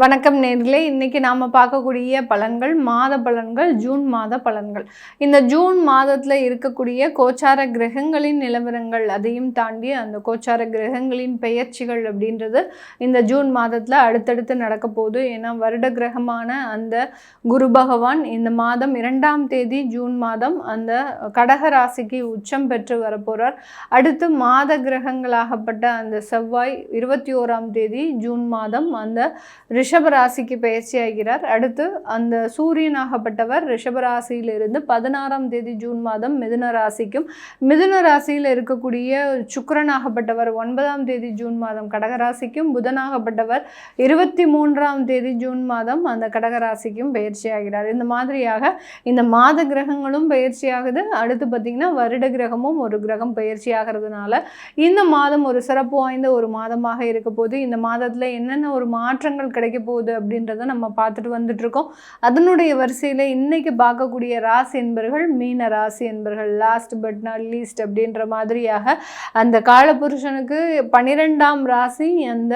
வணக்கம் நேர்களே, இன்னைக்கு நாம பார்க்கக்கூடிய பலன்கள் மாத பலன்கள், ஜூன் மாத பலன்கள். இந்த ஜூன் மாதத்துல இருக்கக்கூடிய கோச்சார கிரகங்களின் நிலவரங்கள், அதையும் தாண்டி அந்த கோச்சார கிரகங்களின் பெயர்ச்சிகள் அப்படின்றது இந்த ஜூன் மாதத்துல அடுத்தடுத்து நடக்க போகுது. ஏன்னா வருட கிரகமான அந்த குரு பகவான் இந்த மாதம் 2ஆம் தேதி ஜூன் மாதம் அந்த கடக ராசிக்கு உச்சம் பெற்று வரப்போறார். அடுத்து மாத கிரகங்களாகப்பட்ட அந்த செவ்வாய் 21ஆம் தேதி ஜூன் மாதம் அந்த ரிஷபராசிக்கு பயிற்சி ஆகிறார். அடுத்து அந்த சூரியனாகப்பட்டவர் ரிஷபராசியிலிருந்து 16ஆம் தேதி ஜூன் மாதம் மிதுன ராசிக்கும், மிதுன ராசியில் இருக்கக்கூடிய சுக்கிரனாகப்பட்டவர் 9ஆம் தேதி ஜூன் மாதம் கடகராசிக்கும், புதனாகப்பட்டவர் 23ஆம் தேதி ஜூன் மாதம் அந்த கடகராசிக்கும் பயிற்சி ஆகிறார். இந்த மாதிரியாக இந்த மாத கிரகங்களும் பயிற்சி ஆகுது. அடுத்து பார்த்திங்கன்னா வருட கிரகமும் ஒரு கிரகம் பயிற்சி ஆகிறதுனால இந்த மாதம் ஒரு சிறப்பு வாய்ந்த ஒரு மாதமாக இருக்க போது. இந்த மாதத்தில் என்னென்ன ஒரு மாற்றங்கள் கிடைக்க போகுது அப்படின்றத நம்ம பார்த்துட்டு வந்துட்டு இருக்கோம். அதனுடைய வரிசையில் இன்னைக்கு பார்க்கக்கூடிய ராசி என்பர்கள் மீன ராசி என்பர்கள். லாஸ்ட் பட் நாட் லீஸ்ட் அப்படின்ற மாதிரியாக அந்த காலபுருஷனுக்கு 12ஆம் ராசி அந்த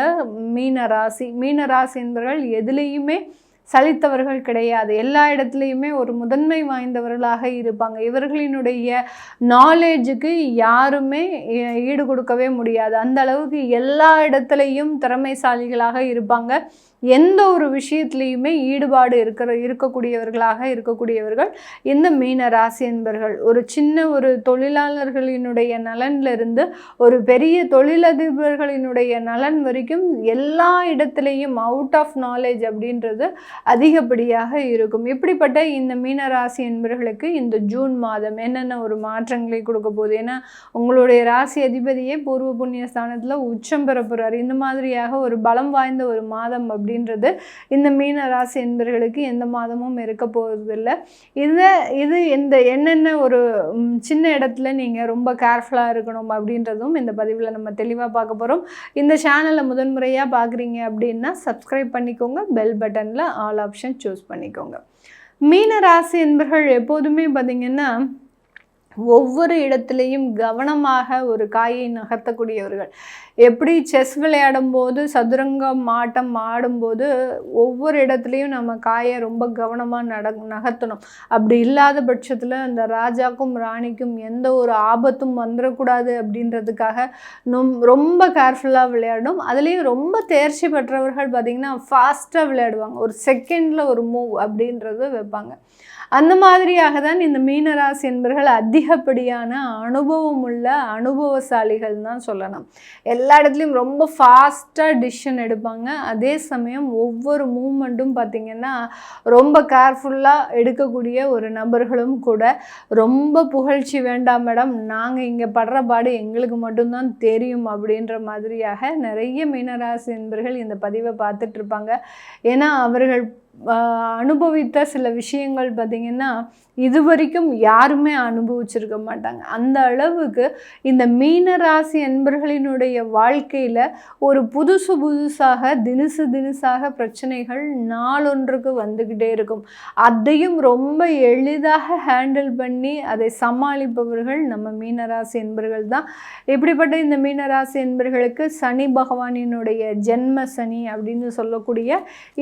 மீன ராசி. மீன ராசி என்பர்கள் எதுலேயுமே சலித்தவர்கள் கிடையாது. எல்லா இடத்துலையுமே ஒரு முதன்மை வாய்ந்தவர்களாக இருப்பாங்க. இவர்களினுடைய நாலேஜுக்கு யாருமே ஈடு கொடுக்கவே முடியாது. அந்த அளவுக்கு எல்லா இடத்துலையும் திறமைசாலிகளாக இருப்பாங்க. எந்த ஒரு விஷயத்துலையுமே ஈடுபாடு இருக்கக்கூடியவர்களாக இருக்கக்கூடியவர்கள் இந்த மீன ராசி என்பர்கள். ஒரு சின்ன ஒரு தொழிலாளர்களினுடைய நலன்லேருந்து ஒரு பெரிய தொழிலதிபர்களினுடைய நலன் வரைக்கும் எல்லா இடத்துலையும் அவுட் ஆஃப் நாலேஜ் அப்படின்றது அதிகப்படியாக இருக்கும். இப்படிப்பட்ட இந்த மீனராசி என்பவர்களுக்கு இந்த ஜூன் மாதம் என்னென்ன ஒரு மாற்றங்களை கொடுக்க போகுது? ஏன்னா உங்களுடைய ராசி அதிபதியே பூர்வ புண்ணிய ஸ்தானத்தில் உச்சம் பெற போகிறார். இந்த மாதிரியாக ஒரு பலம் வாய்ந்த ஒரு மாதம் அப்படின்றது இந்த மீன ராசி என்பவர்களுக்கு எந்த மாதமும் இருக்க போவதில்லை. இது என்னென்ன ஒரு சின்ன இடத்துல நீங்கள் ரொம்ப கேர்ஃபுல்லாக இருக்கணும் அப்படின்றதும் இந்த பதிவில் நம்ம தெளிவாக பார்க்க போகிறோம். இந்த சேனலை முதன்முறையாக பார்க்குறீங்க அப்படின்னா சப்ஸ்கிரைப் பண்ணிக்கோங்க. பெல் பட்டனில் ஆல் ஆப்ஷன் சூஸ் பண்ணிக்கோங்க. மீன ராசி என்பவர்கள் எப்போதுமே பார்த்திங்கன்னா ஒவ்வொரு இடத்துலையும் கவனமாக ஒரு காயை நகர்த்தக்கூடியவர்கள். எப்படி செஸ் விளையாடும் போது சதுரங்கம் ஆட்டம் ஆடும்போது ஒவ்வொரு இடத்துலையும் நம்ம காயை ரொம்ப கவனமாக நகர்த்தணும். அப்படி இல்லாத பட்சத்தில் அந்த ராஜாக்கும் ராணிக்கும் எந்த ஒரு ஆபத்தும் வந்துடக்கூடாது அப்படின்றதுக்காக ரொம்ப கேர்ஃபுல்லாக விளையாடணும். அதுலேயும் ரொம்ப தேர்ச்சி பெற்றவர்கள் பார்த்திங்கன்னா ஃபாஸ்ட்டாக விளையாடுவாங்க. ஒரு செகண்டில் ஒரு மூவ் அப்படின்றது வைப்பாங்க. அந்த மாதிரியாக தான் இந்த மீனராசி என்பவர்கள் அதிகப்படியான அனுபவம் உள்ள அனுபவசாலிகள் தான் சொல்லணும். எல்லா இடத்துலையும் ரொம்ப ஃபாஸ்ட்டாக டிசிஷன் எடுப்பாங்க. அதே சமயம் ஒவ்வொரு மூமெண்ட்டும் பார்த்திங்கன்னா ரொம்ப கேர்ஃபுல்லாக எடுக்கக்கூடிய ஒரு நபர்களும் கூட. ரொம்ப புகழ்ச்சி வேண்டாம் மேடம், நாங்கள் இங்கே படுற பாடு எங்களுக்கு மட்டும்தான் தெரியும் அப்படின்ற மாதிரியாக நிறைய மீனராசி என்பவர்கள் இந்த பதிவை பார்த்துட்ருப்பாங்க. ஏன்னா அவர்கள் அனுபவித்த சில விஷயங்கள் பார்த்திங்கன்னா இது வரைக்கும் யாருமே அனுபவிச்சிருக்க மாட்டாங்க. அந்த அளவுக்கு இந்த மீனராசி என்பர்களினுடைய வாழ்க்கையில் ஒரு புதுசாக தினசாக பிரச்சனைகள் நாளொன்றுக்கு வந்துக்கிட்டே இருக்கும். அதையும் ரொம்ப எளிதாக ஹேண்டில் பண்ணி அதை சமாளிப்பவர்கள் நம்ம மீனராசி என்பர்கள் தான். இப்படிப்பட்ட இந்த மீனராசி என்பர்களுக்கு சனி பகவானினுடைய ஜென்ம சனி அப்படின்னு சொல்லக்கூடிய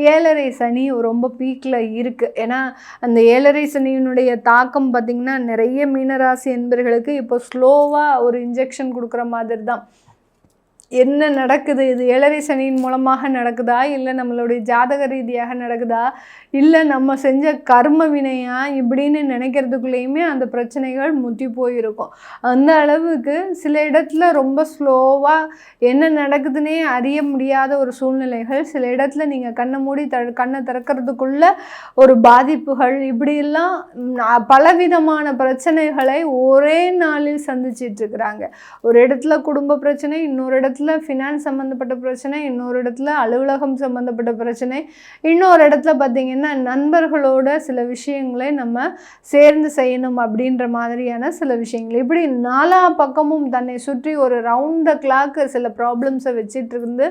7.5 சனி ரொம்ப பீக்கில் இருக்குது. ஏன்னா அந்த 7.5 சனியினுடைய தாக்கம் பார்த்திங்கன்னா நிறைய மீனராசி என்பர்களுக்கு இப்போ ஸ்லோவாக ஒரு இன்ஜெக்ஷன் கொடுக்குற மாதிரி தான். என்ன நடக்குது? இது 7.5 சனியின் மூலமாக நடக்குதா, இல்லை நம்மளுடைய ஜாதக ரீதியாக நடக்குதா, இல்லை நம்ம செஞ்ச கர்ம வினையா இப்படின்னு நினைக்கிறதுக்குள்ளேயுமே அந்த பிரச்சனைகள் முற்றி போயிருக்கும். அந்த அளவுக்கு சில இடத்துல ரொம்ப ஸ்லோவாக என்ன நடக்குதுன்னே அறிய முடியாத ஒரு சூழ்நிலைகள், சில இடத்துல நீங்கள் கண்ணை மூடி கண்ணை திறக்கிறதுக்குள்ள ஒரு பாதிப்புகள், இப்படியெல்லாம் பலவிதமான பிரச்சனைகளை ஒரே நாளில் சந்திச்சிட்ருக்குறாங்க. ஒரு இடத்துல குடும்ப பிரச்சனை, இன்னொரு இடத்துல ஃபினான்ஸ் சம்மந்தப்பட்ட பிரச்சனை, இன்னொரு இடத்துல அலுவலகம் சம்மந்தப்பட்ட பிரச்சனை, இன்னொரு இடத்துல பார்த்திங்கன்னா நண்பர்களோட சில விஷயங்களை நம்ம சேர்ந்து செய்யணும் அப்படின்ற மாதிரியான சில விஷயங்கள். இப்படி 4 பக்கமும் தன்னை சுற்றி ஒரு ரவுண்ட் த கிளாக் சில ப்ராப்ளம்ஸை வச்சுட்டு இருந்து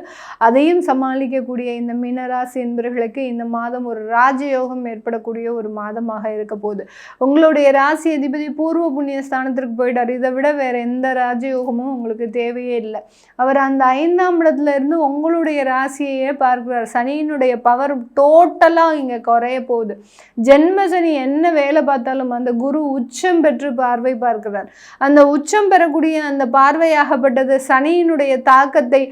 அதையும் சமாளிக்கக்கூடிய இந்த மீனராசி என்பவர்களுக்கு இந்த மாதம் ஒரு ராஜயோகம் ஏற்படக்கூடிய ஒரு மாதமாக இருக்க போகுது. உங்களுடைய ராசி அதிபதி பூர்வ புண்ணிய ஸ்தானத்திற்கு போயிட்டார். இதை விட வேறு எந்த ராஜயோகமும் உங்களுக்கு தேவையே இல்லை. அவர் அவர் அந்த 5ஆம் இடத்துல இருந்து உங்களுடைய ராசியையே பார்க்கிறார். சனியினுடைய பவர் டோட்டலாக இங்கே குறைய போகுது. ஜென்ம சனி என்ன வேலை பார்த்தாலும் அந்த குரு உச்சம் பெற்று பார்வை பார்க்கிறார். அந்த உச்சம் பெறக்கூடிய அந்த பார்வையாகப்பட்டது சனியினுடைய தாக்கத்தை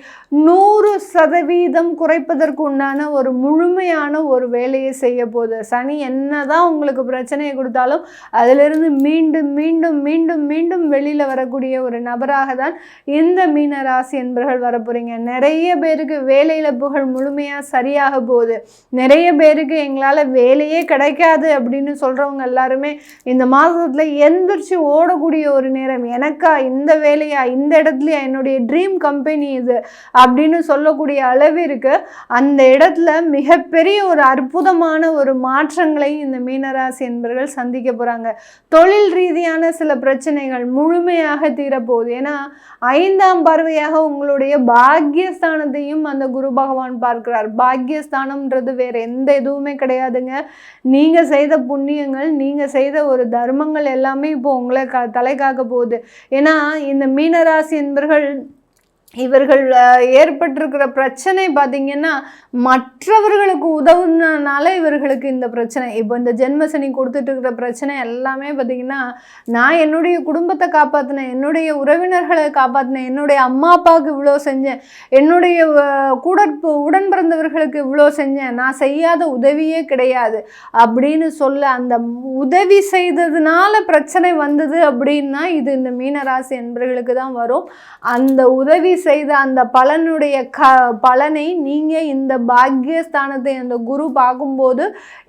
100% குறைப்பதற்கு உண்டான ஒரு முழுமையான ஒரு வேலையை செய்ய போகுது. சனி என்னதான் உங்களுக்கு பிரச்சனையை கொடுத்தாலும் அதிலிருந்து மீண்டும் மீண்டும் மீண்டும் மீண்டும் வெளியில் வரக்கூடிய ஒரு நபராக தான் இந்த மீன ராசி என்பவர்கள் வரப்போறீங்க. நிறைய பேருக்கு வேலை இழப்புகள் முழுமையாக சரியாக போகுது. நிறைய பேருக்கு எங்களால் வேலையே கிடைக்காது அப்படின்னு சொல்கிறவங்க எல்லாருமே இந்த மாதத்தில் எந்திரிச்சு ஓடக்கூடிய ஒரு நேரம். எனக்கா இந்த வேலையா, இந்த இடத்துலையா, என்னுடைய ட்ரீம் கம்பெனி இது அப்படின்னு சொல்லக்கூடிய அளவிற்கு அந்த இடத்துல மிகப்பெரிய ஒரு அற்புதமான ஒரு மாற்றங்களை இந்த மீனராசி என்பவர்கள் சந்திக்க போகிறாங்க. தொழில் ரீதியான சில பிரச்சனைகள் முழுமையாக தீரப்போகுது. ஏன்னா 5ஆம் பார்வையாக உங்களுடைய பாக்கியஸ்தானத்தையும் அந்த குரு பகவான் பார்க்கிறார். பாக்கியஸ்தானம்ன்றது வேற எந்த இதுவுமே கிடையாதுங்க. நீங்கள் செய்த புண்ணியங்கள், நீங்கள் செய்த ஒரு தர்மங்கள் எல்லாமே இப்போ உங்களை தலை காக்க போகுது. ஏன்னா இந்த மீனராசி என்பவர்கள் இவர்கள் ஏற்பட்டிருக்கிற பிரச்சனை பார்த்திங்கன்னா மற்றவர்களுக்கு உதவுனால இவர்களுக்கு இந்த பிரச்சனை. இப்போ இந்த ஜென்மசனி கொடுத்துட்டு இருக்கிற பிரச்சனை எல்லாமே பார்த்திங்கன்னா, நான் என்னுடைய குடும்பத்தை காப்பாற்றினேன், என்னுடைய உறவினர்களை காப்பாற்றினேன், என்னுடைய அம்மா அப்பாவுக்கு இவ்வளோ செஞ்சேன், என்னுடைய உடன் பிறந்தவர்களுக்கு இவ்வளோ செஞ்சேன், நான் செய்யாத உதவியே கிடையாது அப்படின்னு சொல்ல அந்த உதவி செய்ததுனால பிரச்சனை வந்தது அப்படின்னா இது இந்த மீனராசி என்பவர்களுக்கு தான் வரும். அந்த உதவி செய்த அந்த பலனுடைய பலனை நீங்கள் இந்த பாக்கியஸ்தானத்தை அந்த குரு பார்க்கும்போது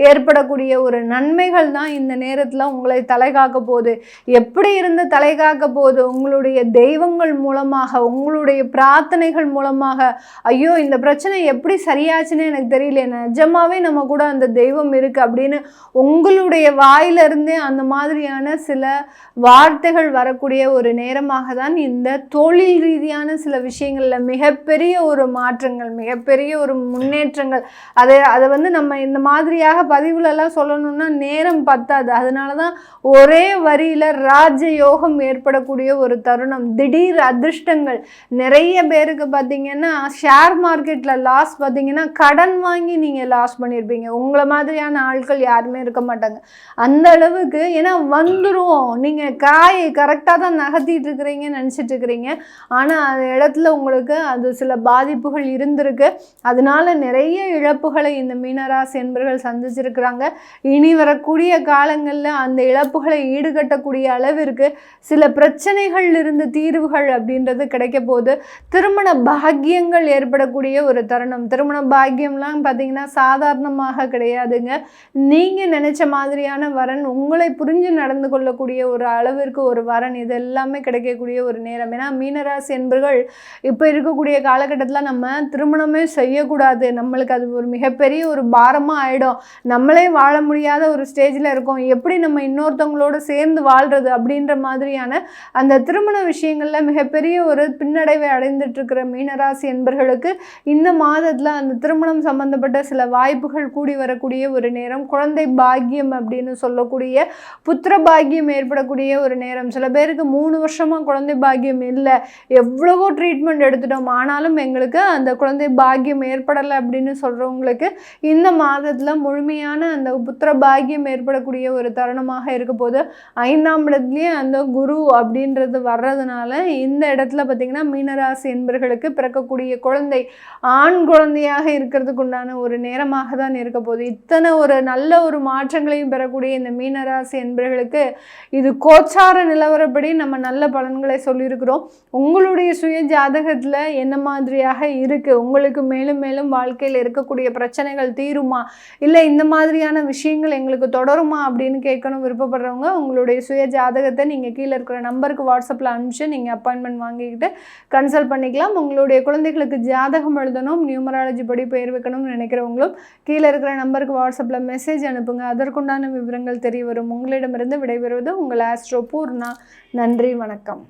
ஏற்படக்கூடிய ஒரு நன்மைகள் தான் இந்த நேரத்தில் உங்களை தலை காக்க போகுது. எப்படி இருந்து தலை காக்க போகுது? உங்களுடைய தெய்வங்கள் மூலமாக, உங்களுடைய பிரார்த்தனைகள் மூலமாக. ஐயோ இந்த பிரச்சனை எப்படி சரியாச்சுன்னு எனக்கு தெரியல, நிஜமாவே நம்ம கூட அந்த தெய்வம் இருக்குது அப்படின்னு உங்களுடைய வாயிலிருந்தே அந்த மாதிரியான சில வார்த்தைகள் வரக்கூடிய ஒரு நேரமாக தான் இந்த தொழில் ரீதியான சில விஷயங்களில் மிகப்பெரிய ஒரு மாற்றங்கள், மிகப்பெரிய ஒரு முன்னேற்றங்கள். அதை வந்து நம்ம இந்த மாதிரியாக பதிவுலலாம் சொல்லணும்னா நேரம் பத்தாது. அதனால தான் ஒரே வரியில் ராஜயோகம் ஏற்படக்கூடிய ஒரு தருணம், திடீர் அதிர்ஷ்டங்கள். நிறைய பேருக்கு பார்த்திங்கன்னா ஷேர் மார்க்கெட்டில் லாஸ் பார்த்திங்கன்னா கடன் வாங்கி நீங்கள் லாஸ் பண்ணியிருப்பீங்க. உங்களை மாதிரியான ஆட்கள் யாருமே இருக்க மாட்டாங்க அந்த அளவுக்கு. ஏன்னா வந்துடும், நீங்கள் காய் கரெக்டாக தான் நகர்த்திட்டு இருக்கிறீங்கன்னு நினச்சிட்டு இருக்கிறீங்க. ஆனால் அந்த இடத்துல உங்களுக்கு அது சில பாதிப்புகள் இருந்திருக்கு. அதனால நிறைய இழப்புகளை இந்த மீனராசி என்பவர்கள் சந்திச்சிருக்கிறாங்க. இனி வரக்கூடிய காலங்களில் அந்த இழப்புகளை ஈடுகட்டக்கூடிய அளவிற்கு சில பிரச்சனைகள் இருந்து தீர்வுகள் அப்படின்றது கிடைக்க போது. திருமண பாக்கியங்கள் ஏற்படக்கூடிய ஒரு தருணம். திருமண பாக்கியம்லாம் பார்த்தீங்கன்னா சாதாரணமாக கிடையாதுங்க. நீங்கள் நினைச்ச மாதிரியான வரன், உங்களை புரிஞ்சு நடந்து கொள்ளக்கூடிய ஒரு அளவிற்கு ஒரு வரன், இது எல்லாமே கிடைக்கக்கூடிய ஒரு நேரம். ஏன்னா மீனராசி என்பவர்கள் இப்போ இருக்கக்கூடிய காலகட்டத்தில் நம்ம திருமணமே செய்யக்கூடாது, நம்மளுக்கு அது ஒரு மிகப்பெரிய ஒரு பாரமாக ஆகிடும், நம்மளே வாழ முடியாத ஒரு ஸ்டேஜில் இருக்கோம், எப்படி நம்ம இன்னொருத்தவங்களோட சேர்ந்து வாழ்கிறது அப்படின்ற மாதிரியான அந்த திருமண விஷயங்களில் மிகப்பெரிய ஒரு பின்னடைவை அடைந்துட்டுருக்கிற மீனராசி என்பவர்களுக்கு இந்த மாதத்தில் அந்த திருமணம் சம்பந்தப்பட்ட சில வாய்ப்புகள் கூடி வரக்கூடிய ஒரு நேரம். குழந்தை பாக்கியம் அப்படின்னு சொல்லக்கூடிய புத்திர பாக்கியம் ஏற்படக்கூடிய ஒரு நேரம். சில பேருக்கு 3 வருஷமாக குழந்தை பாக்கியம் இல்லை, எவ்வளவோ ட்ரீட்மெண்ட் எடுத்துட்டோம் ஆனாலும் எங்களுக்கு அந்த குழந்தை பாக்கியம் ஏற்படலை அப்படின்னு சொல்கிறவங்களுக்கு இந்த மாதத்தில் முழுமையான அந்த புத்திர பாக்கியம் ஏற்படக்கூடிய ஒரு தருணமாக இருக்க போது. 5ஆம் இடத்துலேயே அந்த குரு அப்படின்றது வர்றதுனால இந்த இடத்துல பார்த்திங்கன்னா மீனராசி என்பவர்களுக்கு பிறக்கக்கூடிய குழந்தை ஆண் குழந்தையாக இருக்கிறதுக்கு உண்டான ஒரு நேரமாக தான் இருக்க போகுது. இத்தனை ஒரு நல்ல ஒரு மாற்றங்களையும் பெறக்கூடிய இந்த மீனராசி என்பவர்களுக்கு இது கோச்சார நிலவரப்படி நம்ம நல்ல பலன்களை சொல்லியிருக்கிறோம். உங்களுடைய சுய ஜாதகத்தில் என்ன மாதிரியாக இருக்குது, உங்களுக்கு மேலும் மேலும் வாழ்க்கையில் இருக்கக்கூடிய பிரச்சனைகள் தீருமா, இல்லை இந்த மாதிரியான விஷயங்கள் எங்களுக்கு தொடருமா அப்படின்னு கேட்கணும் விருப்பப்படுறவங்க உங்களுடைய சுய ஜாதகத்தை நீங்கள் கீழே இருக்கிற நம்பருக்கு வாட்ஸ்அப்பில் அனுப்பிச்சு நீங்கள் அப்பாயின்மெண்ட் வாங்கிக்கிட்டு கன்சல்ட் பண்ணிக்கலாம். உங்களுடைய குழந்தைகளுக்கு ஜாதகம் எழுதணும், நியூமராலஜி படி பெயர் வைக்கணும்னு நினைக்கிறவங்களும் கீழே இருக்கிற நம்பருக்கு வாட்ஸ்அப்பில் மெசேஜ் அனுப்புங்க. அதற்குண்டான விவரங்கள் தெரிய வரும். உங்களிடமிருந்து விடைபெறுவது உங்கள் ஆஸ்ட்ரோ பூர்ணா. நன்றி, வணக்கம்.